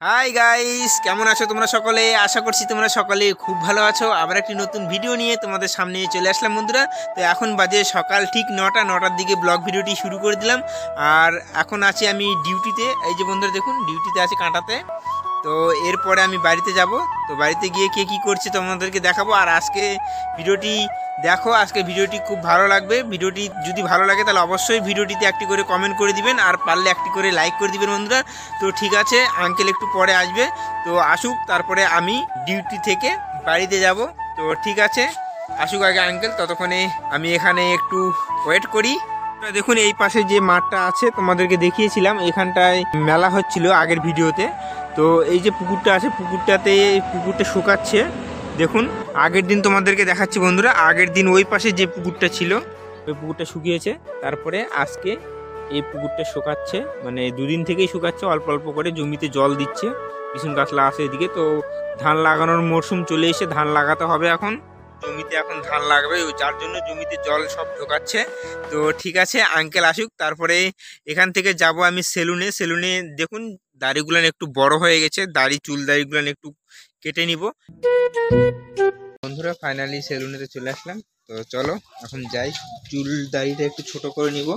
Hi guys, কেমন আছো তোমরা সকলে? আশা করছি তোমরা সকলে খুব ভালো আছো। আবার একটি নতুন ভিডিও নিয়ে তোমাদের সামনে চলে আসলাম বন্ধুরা। তো এখন বাজে সকাল ঠিক 9টার দিকে ব্লগ ভিডিওটি শুরু করে দিলাম। আর এখন আছি আমি ডিউটিতে। এই যে বন্ধুরা দেখুন, ডিউটিতে আছি কাঁটাতে। তো এরপরে আমি বাড়িতে যাব। তো বাড়িতে গিয়ে কে কী করছে তোমাদেরকে দেখাবো। আর আজকে ভিডিওটি দেখো, আজকে ভিডিওটি খুব ভালো লাগবে। ভিডিওটি যদি ভালো লাগে তাহলে অবশ্যই ভিডিওটিতে একটি করে কমেন্ট করে দিবেন, আর পারলে একটি করে লাইক করে দিবেন বন্ধুরা। তো ঠিক আছে, আঙ্কেল একটু পরে আসবে, তো আসুক, তারপরে আমি ডিউটি থেকে বাড়িতে যাব। তো ঠিক আছে, আসুক আগে আঙ্কেল, ততক্ষণে আমি এখানে একটু ওয়েট করি। দেখুন এই পাশে যে মাঠটা আছে তোমাদেরকে দেখিয়েছিলাম, এখানটায় মেলা হচ্ছিল আগের ভিডিওতে। তো এই যে পুকুরটা আছে, পুকুরটা শুকাচ্ছে। দেখুন আগের দিন তোমাদেরকে দেখাচ্ছি বন্ধুরা, আগের দিন ওই পাশে যে পুকুরটা ছিল ওই পুকুরটা শুকিয়েছে, তারপরে আজকে এই পুকুরটা শুকাচ্ছে, মানে দুদিন থেকেই শুকাচ্ছে। অল্প অল্প করে জমিতে জল দিচ্ছে, পিছন গাছলা আছে এদিকে। তো ধান লাগানোর মরশুম চলে এসে ধান লাগাতে হবে, এখন জমিতে এখন ধান লাগবে, ওই যার জন্য জমিতে জল সব ঢোকাচ্ছে। তো ঠিক আছে, আঙ্কেল আসুক, তারপরে এখান থেকে যাব আমি সেলুনে। দেখুন দাড়িগুলান একটু বড় হয়ে গেছে, চুল দাড়িগুলান একটু কেটে নিব বন্ধুরা। ফাইনালি সেলুনেতে চলে আসলাম। তো চলো এখন যাই, চুল দাড়িটা একটু ছোট করে নিব।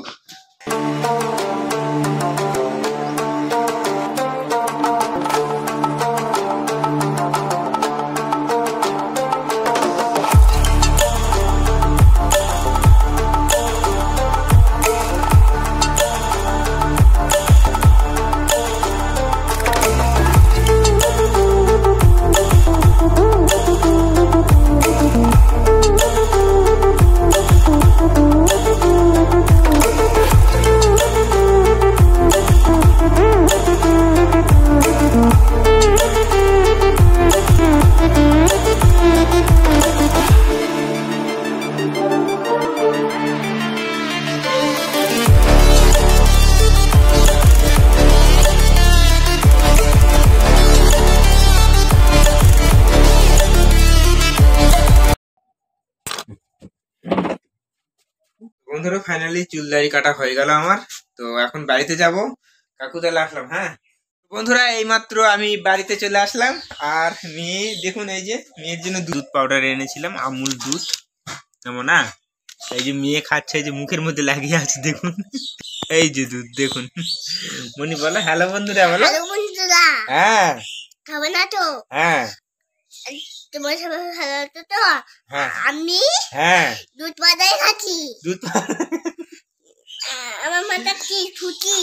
বন্ধুরা ফাইনালি চুল দাড়ি কাটা হয়ে গেল আমার। তো এখন বাড়িতে যাব, কাকু তাহলে আসলাম। হ্যাঁ বন্ধুরা, এইমাত্র আমি বাড়িতে চলে আসলাম। আর মেয়ে দেখুন, এই যে মেয়ের জন্য দুধ পাউডার এনেছিলাম, আমুল দুধ যেমন না। এই যে মেয়ে খাচ্ছে, এই যে মুখের মধ্যে লাগিয়ে আছে দেখুন, এই যে দুধ দেখুন। মনি বলো হ্যালো বন্ধুরা, বলো হ্যাঁ। খাবে না তো? হ্যাঁ। তোমার সবাই ভালো হতো তো? আমি হ্যাঁ দুধ পাতাই খাচ্ছি। দুধ আমার মাথা কি ছুটি?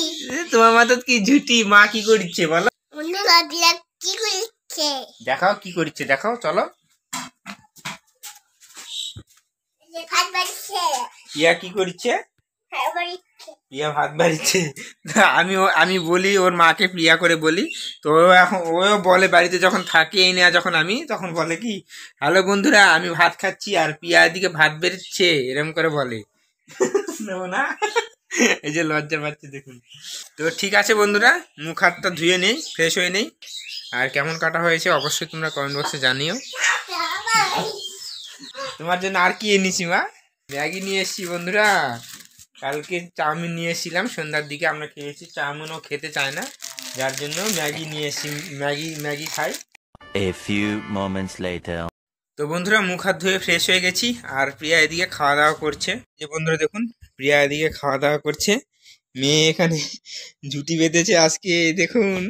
তোমার মাথা কি ঝুটি? মা কি করছে বলো? বন্ধুরা বিরাট কি করছে দেখাও, কি করছে দেখাও, চলো। ভাত বাড়ছে। ইয়া কি করছে? প্রিয়া ভাত বাড়িছে। আমি বলি ওর মাকে প্রিয়া করে বলি। তো এখন ও বলে বাড়িতে যখন থাকে এই নেয়া, যখন আমি তখন বলে কি হ্যালো বন্ধুরা আমি ভাত খাচ্ছি আর প্রিয়া এদিকে ভাত বেরোচ্ছে, এরম করে বলে না। এই যে লজ্জা পাচ্ছে দেখুন। তো ঠিক আছে বন্ধুরা, মুখ হাতটা ধুয়ে নেই, ফ্রেশ হয়ে নেই। আর কেমন কাটা হয়েছে অবশ্যই তোমরা কমেন্ট বক্সে জানিও। তোমার জন্য আর কি এনেছি মা? ম্যাগি নিয়ে এসছি বন্ধুরা। কালকে চাউমিন নিয়ে এসেছিলাম, সন্ধ্যার দিকে আমরা খেয়েছি। চাউমিনও খেতে চায় না, যার জন্য ম্যাগি নিয়ে এসেছি। ম্যাগি খাই। A few moments later. তো বন্ধুরা মুখ হাত ধুয়ে ফ্রেশ হয়ে গেছি, আর প্রিয়া এদিকে খাওয়া দাওয়া করছে। যে বন্ধুরা দেখুন, প্রিয়া এদিকে খাওয়া দাওয়া করছে। মেয়ে এখানে জুটি বেঁধেছে আজকে দেখুন।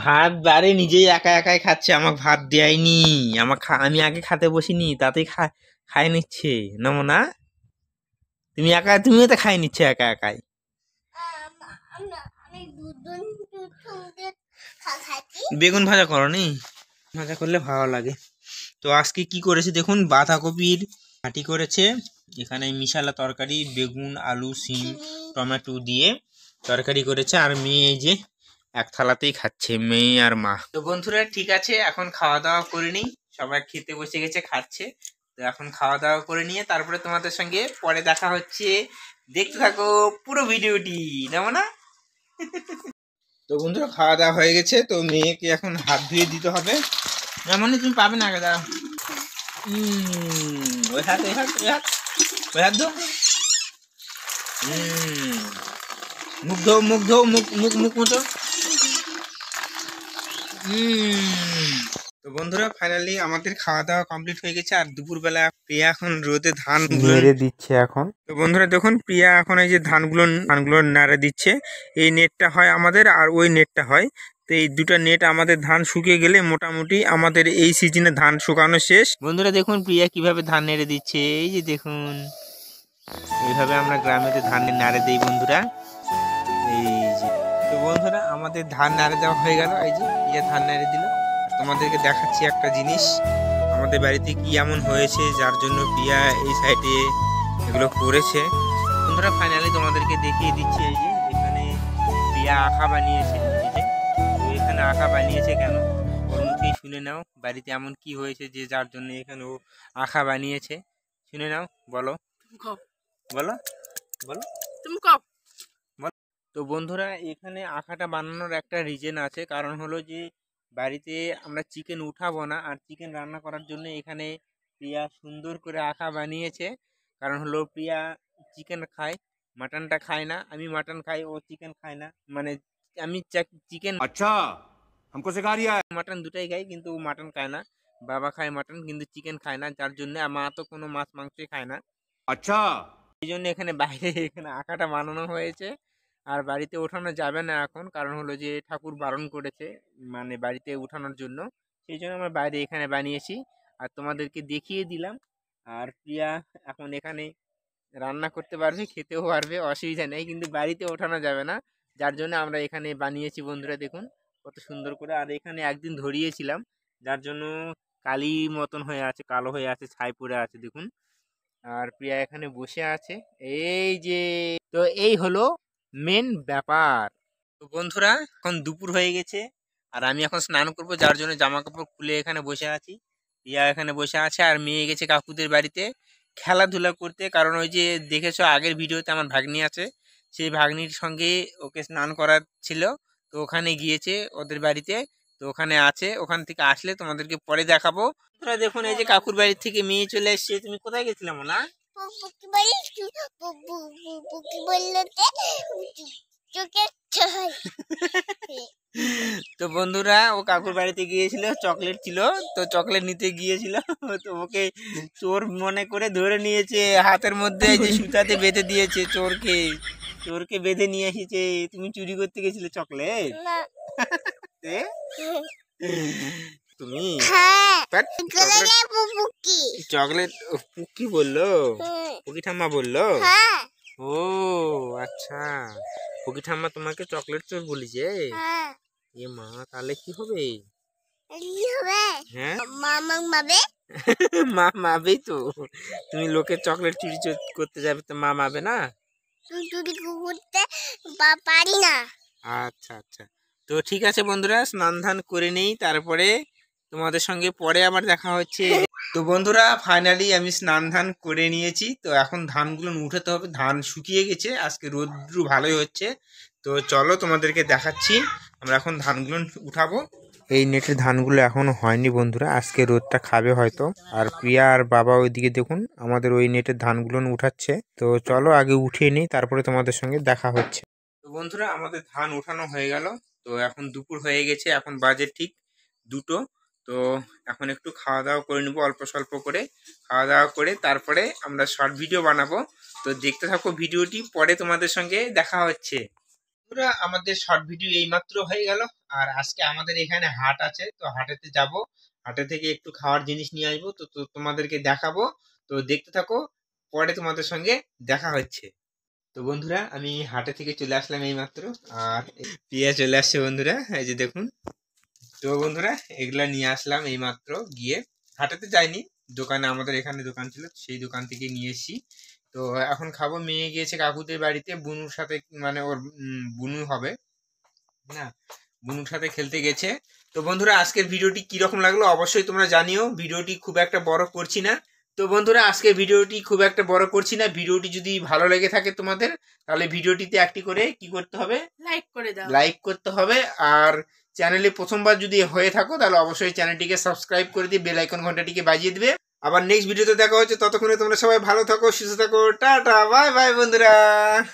ভাত বাড়ে নিজেই একা একাই খাচ্ছে, আমাকে ভাত দেয়নি। আমি আগে খেতে বসিনি, তাতেই খাই নিচ্ছে না। তুমিও তো খাই নিচ্ছে একা একাই। বেগুন ভাজা করনি? ভাজা করলে ভালো লাগে। তো আজকে কি করেছে দেখুন, বাঁধাকপির ঘাটি করেছে, এখানে মিশালা তরকারি, বেগুন আলু সিম টমেটো দিয়ে তরকারি করেছে। আর মেয়ে এই যে এক থালাতেই খাচ্ছে, মেয়ে আর মা। তো বন্ধুরা ঠিক আছে, এখন খাওয়া দাওয়া করে নিই। সবাই খেতে বসে গেছে, খাচ্ছে। তো এখন খাওয়া দাওয়া করে নিয়ে তারপরে তোমাদের সঙ্গে পরে দেখা হচ্ছে। দেখতে থাকো পুরো ভিডিওটি, নেব না? তো বন্ধুরা খাওয়া দাওয়া হয়ে গেছে, তো মেয়েকে এখন হাত ধুয়ে দিতে হবে। এমনই তুমি পাবে না, আগে দাও। ওই হাত ধো। মুখ ধো, মুখ মুছো। তো বন্ধুরা ফাইনালি আমাদের খাওয়া দাওয়া কমপ্লিট হয়ে গেছে। আর দুপুরবেলা প্রিয়া এখন রোদে ধান নেড়ে দিচ্ছে এখন। তো বন্ধুরা দেখুন প্রিয়া এখন এই যে ধানগুলো নাড়া দিচ্ছে। এই নেটটা হয় আমাদের আর ওই নেটটা হয়। তো এই দুটো নেট আমাদের ধান শুকিয়ে গেলে মোটামুটি আমাদের এই সিজনে ধান শুকানো শেষ। বন্ধুরা দেখুন প্রিয়া কিভাবে ধান নেড়ে দিচ্ছে, এই যে দেখুন এইভাবে আমরা গ্রামেতে ধান নাড়ে দিই বন্ধুরা। এই যে তো বন্ধুরা আমাদের ধান নাড়ে দেওয়া হয়ে গেল। এই যে প্রিয়া ধান নাড়ে দিল। তোমাদেরকে দেখাচ্ছি একটা জিনিস আমাদের বাড়িতে কি এমন হয়েছে যার জন্য প্রিয়া এই সাইডে এগুলো করেছে। বন্ধুরা ফাইনালি তোমাদেরকে দেখিয়ে দিচ্ছি। এই যে এখানে প্রিয়া আঁকা বানিয়েছে। এই যে তো এখানে আঁকা বানিয়েছে কেন, ওর মুখেই শুনে নাও বাড়িতে এমন কি হয়েছে যে যার জন্য এখানে ও আঁকা বানিয়েছে। শুনে নাও, বলো বলো বলো তুমি কও। তো বন্ধুরা এখানে আঁকাটা বানানোর একটা রিজন আছে, কারণ হলো যে বাড়িতে আমরা চিকেন উঠাবো না, আর চিকেন রান্না করার জন্য এখানে প্রিয়া সুন্দর করে আঁকা বানিয়েছে। কারণ হলো প্রিয়া চিকেন খায়, মাটনটা খায় না। আমি মাটন খাই, ও চিকেন খায় না। মানে আমি চিকেন अच्छा हमको सिखा रिया है। মাটন দুটাই খাই, কিন্তু ও মাটন খায় না। বাবা খায় মাটন, কিন্তু চিকেন খায় না, যার জন্য মা তো কোনো মাছ মাংসই খায় না। अच्छा এই জন্য এখানে বাইরে এখানে আঁকাটা বানানো হয়েছে। আর বাড়িতে ওঠানো যাবে না এখন, কারণ হলো যে ঠাকুর বারণ করেছে মানে বাড়িতে উঠানোর জন্য। সেই জন্য আমরা বাইরে এখানে বানিয়েছি আর তোমাদেরকে দেখিয়ে দিলাম। আর প্রিয়া এখন এখানে রান্না করতে পারবে, খেতেও পারবে, অসুবিধা নেই, কিন্তু বাড়িতে ওঠানো যাবে না, যার জন্য আমরা এখানে বানিয়েছি। বন্ধুরা দেখুন কত সুন্দর করে। আর এখানে একদিন ধরিয়েছিলাম, যার জন্য কালি মতন হয়ে আছে, কালো হয়ে আছে, ছাই পড়ে আছে দেখুন। আর প্রিয়া এখানে বসে আছে, এই যে। তো এই হলো মেন ব্যাপার। তো বন্ধুরা এখন দুপুর হয়ে গেছে আর আমি এখন স্নান করব, যার জন্য জামা কাপড় খুলে এখানে বসে আছি। প্রিয়া এখানে বসে আছে আর মেয়ে গেছে কাকুদের বাড়িতে খেলাধুলা করতে। কারণ ওই যে দেখেছো আগের ভিডিওতে আমার ভাগ্নি আছে, সেই ভাগ্নির সঙ্গে ওকে স্নান করার ছিল, তো ওখানে গিয়েছে ওদের বাড়িতে। তো ওখানে আছে, ওখান থেকে আসলে তোমাদেরকে পরে দেখাবো। তোরা দেখুন এই যে কাকুর বাড়ি থেকে মেয়ে চলে এসছে। তুমি কোথায় গেছিলাম না? পুকি বললো চোখের ছয়। তো বন্ধুরা ও কাকুর বাড়িতে গিয়েছিল, চকলেট ছিল, তো চকলেট নিতে গিয়েছিল, তো ওকে চোর মনে করে ধরে নিয়েছে, হাতের মধ্যে এই যে সুতাতে বেঁধে দিয়েছে। চোরকে বেঁধে নিয়ে এসেছে। তুমি চুরি করতে গেছিলে চকলেট? না। এ? তুমি হ্যাঁ ধ্যাৎ, পুকি। চকলেট পুকি বললো? পুকি ঠাম্মা বললো? হ্যাঁ ও আচ্ছা, পুকি ঠাম্মা তোমাকে চকলেট চোর বলেছে? হ্যাঁ এ মা, তাহলে কি হবে? কি হবে? হ্যাঁ মামা মাবে। মা মাবেই তো। তুমি লোকের চকলেট চুরি করতে যাবে, তো মা মাবে না? তুই চুরি করতে পারি না। আচ্ছা আচ্ছা, তো ঠিক আছে বন্ধুরা, স্নান ধান করে নেই, তারপরে তোমাদের সঙ্গে পরে আবার দেখা হচ্ছে। তো বন্ধুরা ফাইনালি আমি স্নান ধান করে নিয়েছি। তো এখন ধানগুলো উঠাতে হবে, ধান শুকিয়ে গেছে, আজকে রোদ্রু ভালোই হচ্ছে। তো চলো তোমাদেরকে দেখাচ্ছি, আমরা এখন ধানগুলো উঠাবো। এই নেটের ধানগুলো এখনো হয়নি বন্ধুরা, আজকে রোদটা খাবে হয়তো। আর প্রিয়া আর বাবা ওইদিকে দেখুন আমাদের ওই নেটের ধানগুলো উঠাচ্ছে। তো চলো আগে উঠিয়ে নিই, তারপরে তোমাদের সঙ্গে দেখা হচ্ছে। তো বন্ধুরা আমাদের ধান উঠানো হয়ে গেল। তো এখন দুপুর হয়ে গেছে, এখন বাজে ঠিক 2টো। তো এখন একটু খাওয়া দাওয়া করে নেবো, অল্প স্বল্প করে খাওয়া দাওয়া করে তারপরে আমরা শর্ট ভিডিও বানাবো। তো দেখতে থাকো ভিডিওটি, পরে তোমাদের সঙ্গে দেখা হচ্ছে। বন্ধুরা আমাদের শর্ট ভিডিও এইমাত্র হয়ে গেল। আর আজকে আমাদের এখানে হাট আছে, তো হাটেতে যাব, হাটে থেকে একটু খাওয়ার জিনিস নিয়ে আসবো। তো তোমাদেরকে দেখাবো, তো দেখতে থাকো, পরে তোমাদের সঙ্গে দেখা হচ্ছে। তো বন্ধুরা আমি হাটে থেকে চলে আসলাম এইমাত্র, আর প্রিয়া চলে আসছে বন্ধুরা, এই যে দেখুন। তো বন্ধুরা এগুলা নিয়ে আসলাম এইমাত্র গিয়ে, হাটেতে যাইনি, দোকানে, আমাদের এখানে দোকান ছিল, সেই দোকান থেকে নিয়ে এসেছি। তো এখন খাবো। মেয়ে গিয়েছে কাকুদের বাড়িতে বুনুর সাথে, মানে ওর বুনু হবে না, বুনুর সাথে খেলতে গেছে। তো বন্ধুরা আজকের ভিডিওটি কিরকম লাগলো অবশ্যই তোমরা জানিও। ভিডিওটি খুব একটা বড় করছি না। তো বন্ধুরা আজকে ভিডিওটি খুব একটা বড় করছি না। ভিডিওটি যদি ভালো লেগে থাকে তোমাদের, তাহলে ভিডিওটিতে একটি করে কি করতে হবে? লাইক করে দাও। লাইক করতে হবে। আর চ্যানেলে প্রথমবার যদি হয়ে থাকো তাহলে অবশ্যই চ্যানেলটিকে সাবস্ক্রাইব করে দিয়ে বেল আইকন ঘন্টাটিকে বাজিয়ে দিবে। আবার নেক্সট ভিডিওতে দেখা হচ্ছে, ততক্ষণে তোমরা সবাই ভালো থাকো, সুস্থ থাকো, টাটা বাই বাই বন্ধুরা।